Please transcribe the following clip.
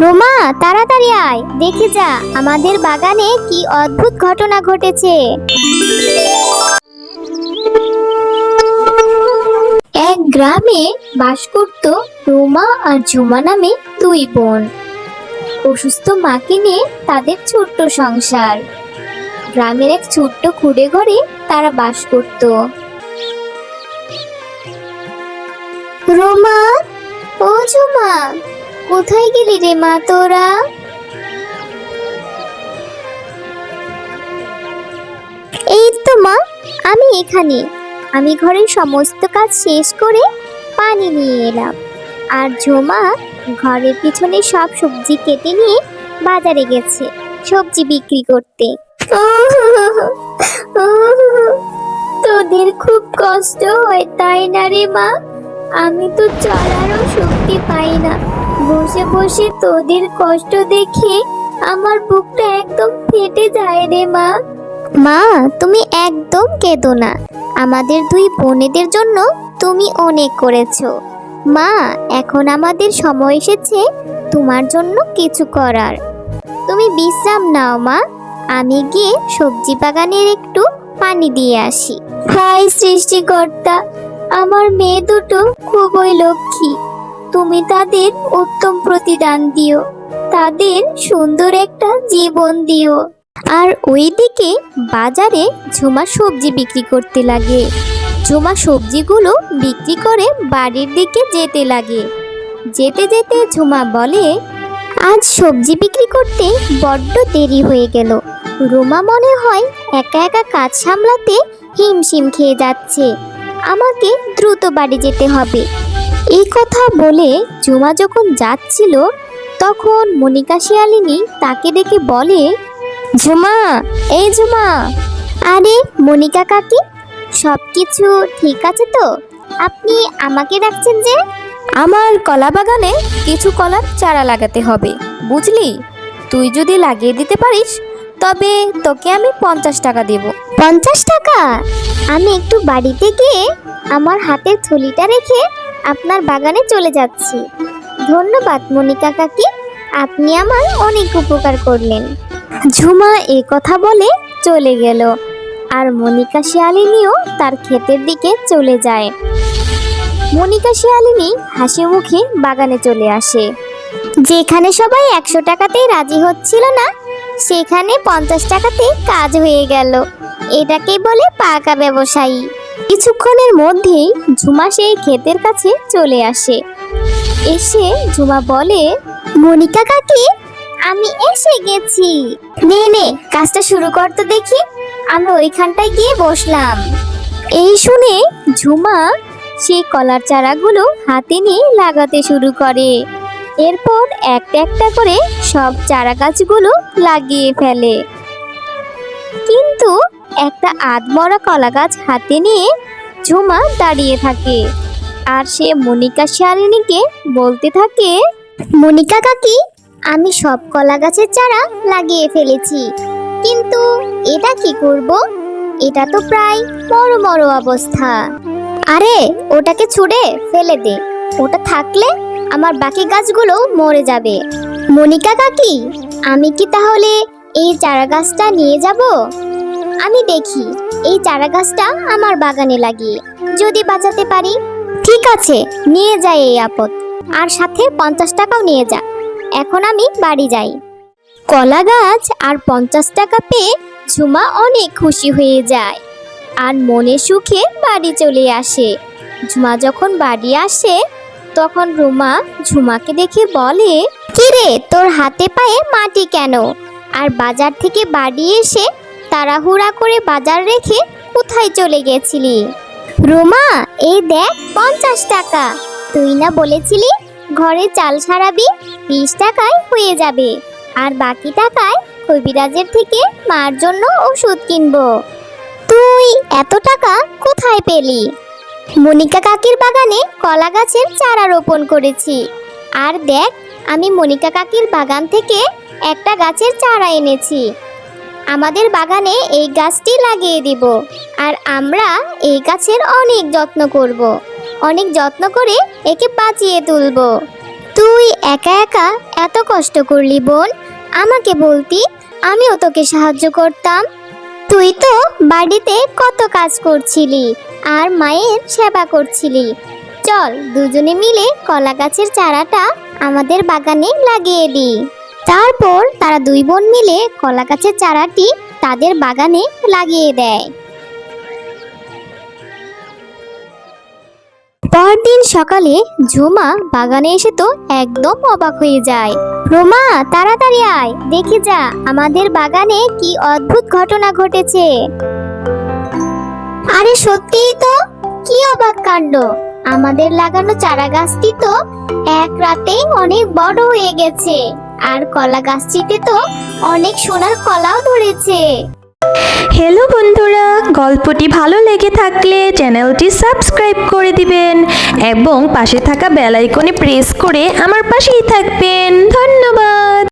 রোমা, তাড়াতাড়ি আয়, দেখে যা আমাদের বাগানে কি অদ্ভুত ঘটনা ঘটেছে। এক গ্রামে বাস করত রোমা আর ঝুমা নামে দুই বোন। অসুস্থ মাকে নিয়ে তাদের ছোট্ট সংসার। গ্রামের এক ছোট্ট কুঁড়ে ঘরে তারা বাস করত। রোমা, ও ঝুমা, কোথায় গেলি রে মা তোরা? এই তো মা, আমি এখানে। আমি ঘরের সমস্ত কাজ শেষ করে পানি নিয়ে এলাম। আর ঝুমা ঘরের পিছনে সব সবজি কেটে নিয়ে বাজারে গেছে সবজি বিক্রি করতে। তোদের খুব কষ্ট হয় তাই না রে মা? আমি তো চলারও শক্তি পাই না। বসে বসে তোদের কষ্ট দেখে আমার বুকটা একদম ফেটে যায় রে মা। মা, তুমি একদম কেঁদো না। আমাদের দুই বোনেদের জন্য তুমি অনেক করেছো। মা, এখন আমাদের সময় এসেছে তোমার জন্য কিছু করার। তুমি বিশ্রাম নাও মা, আমি গিয়ে সবজি বাগানের একটু পানি দিয়ে আসি। হায় সৃষ্টিকর্তা, আমার মেয়ে দুটো খুবই লক্ষ্মী। তুমি তাদের উত্তম প্রতিদান দিও, তাদের সুন্দর একটা জীবন দিও। আর ওইদিকে বাজারে ঝুমা সবজি বিক্রি করতে লাগে। ঝুমা সবজিগুলো বিক্রি করে বাড়ির দিকে যেতে লাগে। যেতে যেতে ঝুমা বলে, আজ সবজি বিক্রি করতে বড্ড দেরি হয়ে গেল। রোমা মনে হয় একা একা কাজ সামলাতে হিমশিম খেয়ে যাচ্ছে। আমাকে দ্রুত বাড়ি যেতে হবে। এই কথা বলে ঝুমা যখন যাচ্ছিল তখন মনিকা শিয়ালিনী তাকে দেখে বলে, ঝুমা, এই ঝুমা। আরে মনিকা কাকি, সব কিছু ঠিক আছে তো? আপনি আমাকে ডাকছেন যে? আমার কলা বাগানে কিছু কলার চারা লাগাতে হবে, বুঝলি? তুই যদি লাগিয়ে দিতে পারিস তবে তোকে আমি 50 টাকা দেব। 50 টাকা? আমি একটু বাড়িতে গিয়ে আমার হাতের থলিটা রেখে আপনার বাগানে চলে যাচ্ছি। ধন্যবাদ মনিকা কাকি, আপনি আমার অনেক উপকার করলেন। ঝুমা এ কথা বলে চলে গেল। আর মনিকা শিয়ালিনীও তার ক্ষেতের দিকে চলে যায়। মনিকা শিয়ালিনী হাসি মুখে বাগানে চলে আসে। যেখানে সবাই 100 টাকাতেই রাজি হচ্ছিল না, সেখানে 50 টাকাতে কাজ হয়ে গেল। এটাকেই বলে পাকা ব্যবসায়ী। কিছুক্ষণের মধ্যেই ঝুমা সেই ক্ষেতের কাছে চলে আসে। এসে ঝুমা বলে, মনিকা কাকি, আমি এসে গেছি। নে নে, কাজটা শুরু কর তো দেখি। আমি ওইখানটায় গিয়ে বসলাম। এই শুনে ঝুমা সেই কলার চারাগুলো হাতে নিয়ে লাগাতে শুরু করে। এরপর একটা একটা করে সব চারা গাছগুলো লাগিয়ে ফেলে। কিন্তু একটা আধমরা কলা গাছ হাতে নিয়ে ঝুমা দাঁড়িয়ে থাকে। আর সে মনিকা শিয়ালিনীকে বলতে থাকে, মনিকা কাকি, আমি সব কলা গাছের চারা লাগিয়ে ফেলেছি, কিন্তু এটা কি করব? এটা তো প্রায় মরো মরো অবস্থা। আরে ওটাকে ছুঁড়ে ফেলে দে, ওটা থাকলে আমার বাকি গাছগুলো মরে যাবে। মনিকা কাকি, আমি কি তাহলে এই চারা গাছটা নিয়ে যাব? আমি দেখি এই চারা গাছটা আমার বাগানে লাগিয়ে যদি বাঁচাতে পারি। ঠিক আছে, নিয়ে যাই এই আপদ, আর সাথে 50 টাকাও নিয়ে যা। এখন আমি বাড়ি যাই। কলা গাছ আর 50 টাকা পেয়ে ঝুমা অনেক খুশি হয়ে যায় আর মনে সুখে বাড়ি চলে আসে। ঝুমা যখন বাড়ি আসে তখন রুমা ঝুমাকে দেখে বলে, কিরে, তোর হাতে পায়ে মাটি কেন? আর বাজার থেকে বাড়ি এসে তাড়াহুড়া করে বাজার রেখে কোথায় চলে গেছিলি? রুমা, এই দেখ 50 টাকা। তুই না বলেছিলি ঘরে চাল সারাবি, 20 টাকায় হয়ে যাবে, আর বাকি টাকায় কবিরাজের থেকে মার জন্য ওষুধ কিনবো। তুই এত টাকা কোথায় পেলি? মনিকা কাকির বাগানে কলা গাছের চারা রোপণ করেছি। আর দেখ, আমি মনিকা কাকির বাগান থেকে একটা গাছের চারা এনেছি। আমাদের বাগানে এই গাছটি লাগিয়ে দিব, আর আমরা এই গাছের অনেক যত্ন করব। অনেক যত্ন করে একে বাঁচিয়ে তুলব। তুই একা একা এত কষ্ট করলি বোন, আমাকে বলতি, আমিও তোকে সাহায্য করতাম। তুই তো বাড়িতে কত কাজ করছিলি আর মায়ের সেবা করছিলি। চল দুজনে মিলে কলা গাছের চারাটা আমাদের বাগানে লাগিয়ে দিই। তারপর তারা দুই বোন মিলে কলা গাছের চারাটি তাদের বাগানে লাগিয়ে দেয়। পরদিন সকালে ঝুমা বাগানে এসে তো একদম অবাক হয়ে যায়। রোমা, তাড়াতাড়ি আয়, দেখে যা আমাদের বাগানে কি অদ্ভুত ঘটনা ঘটেছে। আরে সত্যিই তো, কি অবাক কাণ্ড! আমাদের লাগানো চারা গাছটি তো এক রাতেই অনেক বড় হয়ে গেছে, আর কলা গাছটিতে তো অনেক সোনার কলাও ধরেছে। হ্যালো বন্ধুরা, গল্পটি ভালো লেগে থাকলে চ্যানেলটি সাবস্ক্রাইব করে দিবেন এবং পাশে থাকা বেল আইকনে প্রেস করে আমার পাশেই থাকবেন। ধন্যবাদ।